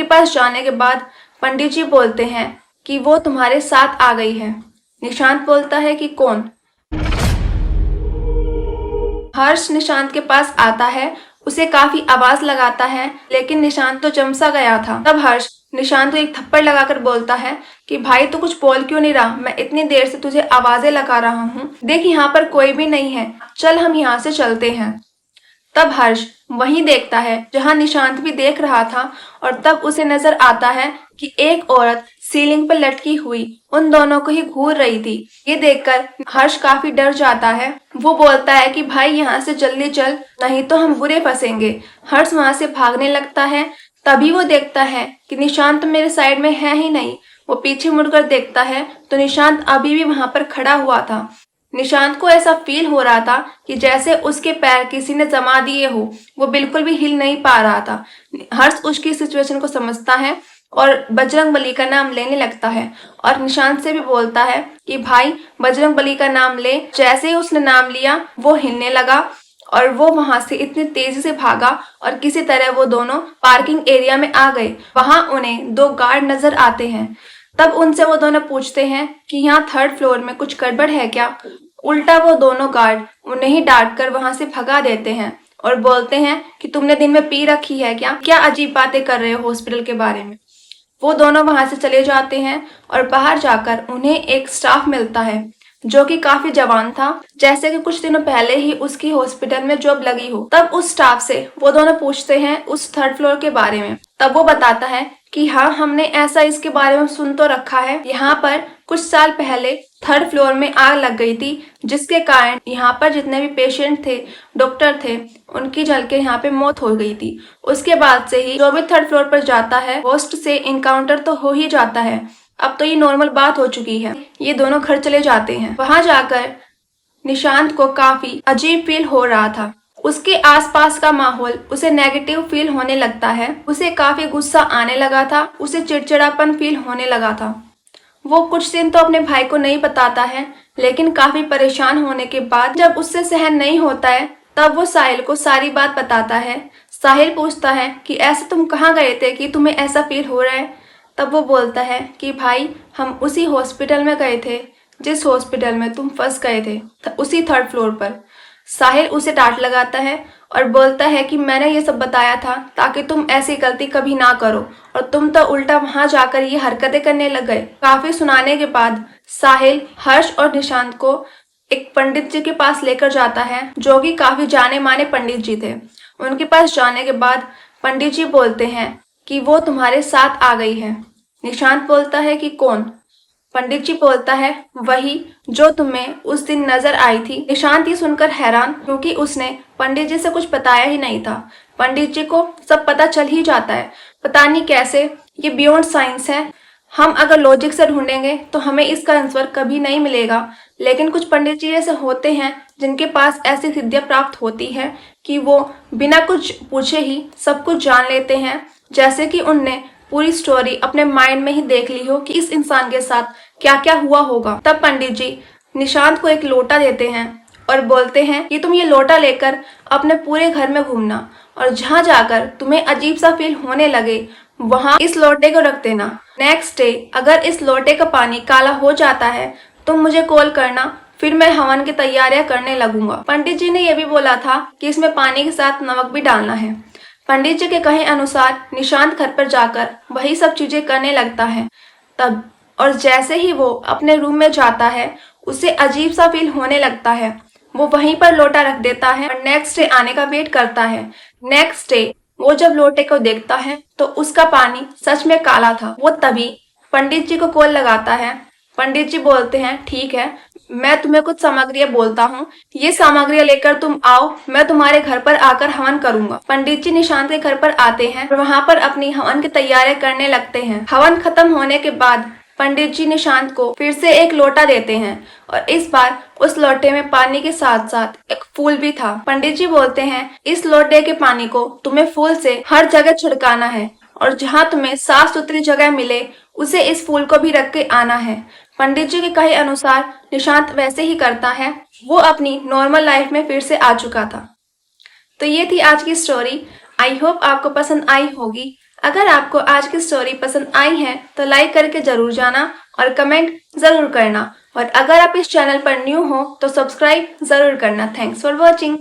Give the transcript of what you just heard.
उनके पास जाने के बाद पंडित जी बोलते हैं कि वो तुम्हारे साथ आ गई है। निशांत बोलता है कि कौन? हर्ष निशांत के पास आता है, उसे काफी आवाज लगाता है, लेकिन निशांत तो जम सा गया था। तब हर्ष निशांत को एक थप्पड़ लगाकर बोलता है कि भाई तू कुछ बोल क्यों नहीं रहा? मैं इतनी देर से तुझे आवाजें लगा रहा हूँ, देख यहाँ पर कोई भी नहीं है, चल हम यहाँ से चलते हैं। तब हर्ष वहीं देखता है जहां निशांत भी देख रहा था और तब उसे नजर आता है कि एक औरत सीलिंग पर लटकी हुई उन दोनों को ही घूर रही थी। ये देखकर हर्ष काफी डर जाता है। वो बोलता है कि भाई यहाँ से जल्दी चल, नहीं तो हम बुरे फंसेंगे। हर्ष वहां से भागने लगता है। तभी वो देखता है कि निशांत मेरे साइड में है ही नहीं। वो पीछे मुड़कर देखता है तो निशांत अभी भी वहां पर खड़ा हुआ था। निशांत को ऐसा फील हो रहा था कि जैसे उसके पैर किसी ने जमा दिए हो, वो बिल्कुल भी हिल नहीं पा रहा था। हर्ष उसकी सिचुएशन को समझता है और बजरंगबली का नाम लेने लगता है और निशांत से भी बोलता है कि भाई बजरंगबली का नाम ले। जैसे ही उसने नाम लिया वो हिलने लगा और वो वहां से इतनी तेजी से भागा और किसी तरह वो दोनों पार्किंग एरिया में आ गए। वहां उन्हें दो गार्ड नजर आते हैं। तब उनसे वो दोनों पूछते हैं कि यहाँ थर्ड फ्लोर में कुछ गड़बड़ है क्या? उल्टा वो दोनों गार्ड उन्हें ही डांट कर वहां से भगा देते हैं और बोलते हैं कि तुमने दिन में पी रखी है क्या? क्या अजीब बातें कर रहे हो हॉस्पिटल के बारे में। वो दोनों वहां से चले जाते हैं और बाहर जाकर उन्हें एक स्टाफ मिलता है जो कि काफी जवान था, जैसे कि कुछ दिनों पहले ही उसकी हॉस्पिटल में जॉब लगी हो। तब उस स्टाफ से वो दोनों पूछते हैं उस थर्ड फ्लोर के बारे में। तब वो बताता है कि हाँ, हमने ऐसा इसके बारे में सुन तो रखा है। यहाँ पर कुछ साल पहले थर्ड फ्लोर में आग लग गई थी, जिसके कारण यहाँ पर जितने भी पेशेंट थे, डॉक्टर थे, उनकी जल के यहाँ पे मौत हो गई थी। उसके बाद से ही जो भी थर्ड फ्लोर पर जाता है होस्ट से इनकाउंटर तो हो ही जाता है। अब तो ये नॉर्मल बात हो चुकी है। ये दोनों घर चले जाते हैं। वहां जाकर निशांत को काफी अजीब फील हो रहा था। उसके आसपास का माहौल उसे नेगेटिव फील होने लगता है। उसे काफी गुस्सा आने लगा था। उसे चिड़चिड़ापन फील होने लगा था। वो कुछ दिन तो अपने भाई को नहीं बताता है, लेकिन काफी परेशान होने के बाद जब उससे सहन नहीं होता है तब वो साहिल को सारी बात बताता है। साहिल पूछता है कि ऐसे तुम कहाँ गए थे कि तुम्हें ऐसा फील हो रहा है? तब वो बोलता है कि भाई हम उसी हॉस्पिटल में गए थे जिस हॉस्पिटल में तुम फंस गए थे, उसी थर्ड फ्लोर पर। साहिल उसे डांट लगाता है और बोलता है कि मैंने ये सब बताया था ताकि तुम ऐसी गलती कभी ना करो, और तुम तो उल्टा वहां जाकर ये हरकतें करने लग गए। काफी सुनाने के बाद साहिल हर्ष और निशांत को एक पंडित जी के पास लेकर जाता है जो कि काफी जाने माने पंडित जी थे। उनके पास जाने के बाद पंडित जी बोलते हैं कि वो तुम्हारे साथ आ गई है। निशांत बोलता है कि कौन? पंडित जी बोलता है वही जो तुम्हें उस दिन नजर आई थी। निशांत ये सुनकर हैरान, क्योंकि उसने पंडित जी से कुछ बताया ही नहीं था। पंडित जी को सब पता चल ही जाता है, पता नहीं कैसे। ये बियॉन्ड साइंस है। हम अगर लॉजिक से ढूंढेंगे तो हमें इसका आंसर कभी नहीं मिलेगा, लेकिन कुछ पंडित जी ऐसे होते हैं जिनके पास ऐसी सिद्धियां प्राप्त होती है कि वो बिना कुछ पूछे ही सब कुछ जान लेते हैं, जैसे कि उनने पूरी स्टोरी अपने माइंड में ही देख ली हो कि इस इंसान के साथ क्या क्या हुआ होगा। तब पंडित जी निशांत को एक लोटा देते हैं और बोलते हैं कि तुम ये लोटा लेकर अपने पूरे घर में घूमना, और जहाँ जाकर तुम्हें अजीब सा फील होने लगे वहां इस लोटे को रख देना। नेक्स्ट डे अगर इस लोटे का पानी काला हो जाता है तो मुझे कॉल करना, फिर मैं हवन की तैयारियां करने लगूंगा। पंडित जी ने यह भी बोला था कि इसमें पानी के साथ नमक भी डालना है। पंडित जी के कहे अनुसार निशांत घर पर जाकर वही सब चीजें करने लगता है। तब और जैसे ही वो अपने रूम में जाता है उसे अजीब सा फील होने लगता है। वो वहीं पर लोटा रख देता है और नेक्स्ट डे आने का वेट करता है। नेक्स्ट डे वो जब लोटे को देखता है तो उसका पानी सच में काला था। वो तभी पंडित जी को कॉल लगाता है। पंडित जी बोलते हैं ठीक है, मैं तुम्हें कुछ सामग्रियां बोलता हूँ, ये सामग्रियां लेकर तुम आओ, मैं तुम्हारे घर पर आकर हवन करूंगा। पंडित जी निशांत के घर पर आते हैं और वहां पर अपनी हवन की तैयारियां करने लगते हैं। हवन खत्म होने के बाद पंडित जी निशांत को फिर से एक लोटा देते हैं और इस बार उस लोटे में पानी के साथ साथ एक फूल भी था। पंडित जी बोलते हैं इस लोटे के पानी को तुम्हें फूल से हर जगह छिड़काना है और जहाँ तुम्हें साफ सुथरी जगह मिले उसे इस फूल को भी रख के आना है। पंडित जी के कहे अनुसार निशांत वैसे ही करता है। वो अपनी नॉर्मल लाइफ में फिर से आ चुका था। तो ये थी आज की स्टोरी। आई होप आपको पसंद आई होगी। अगर आपको आज की स्टोरी पसंद आई है तो लाइक करके जरूर जाना और कमेंट जरूर करना, और अगर आप इस चैनल पर न्यू हो तो सब्सक्राइब जरूर करना। Thanks for watching.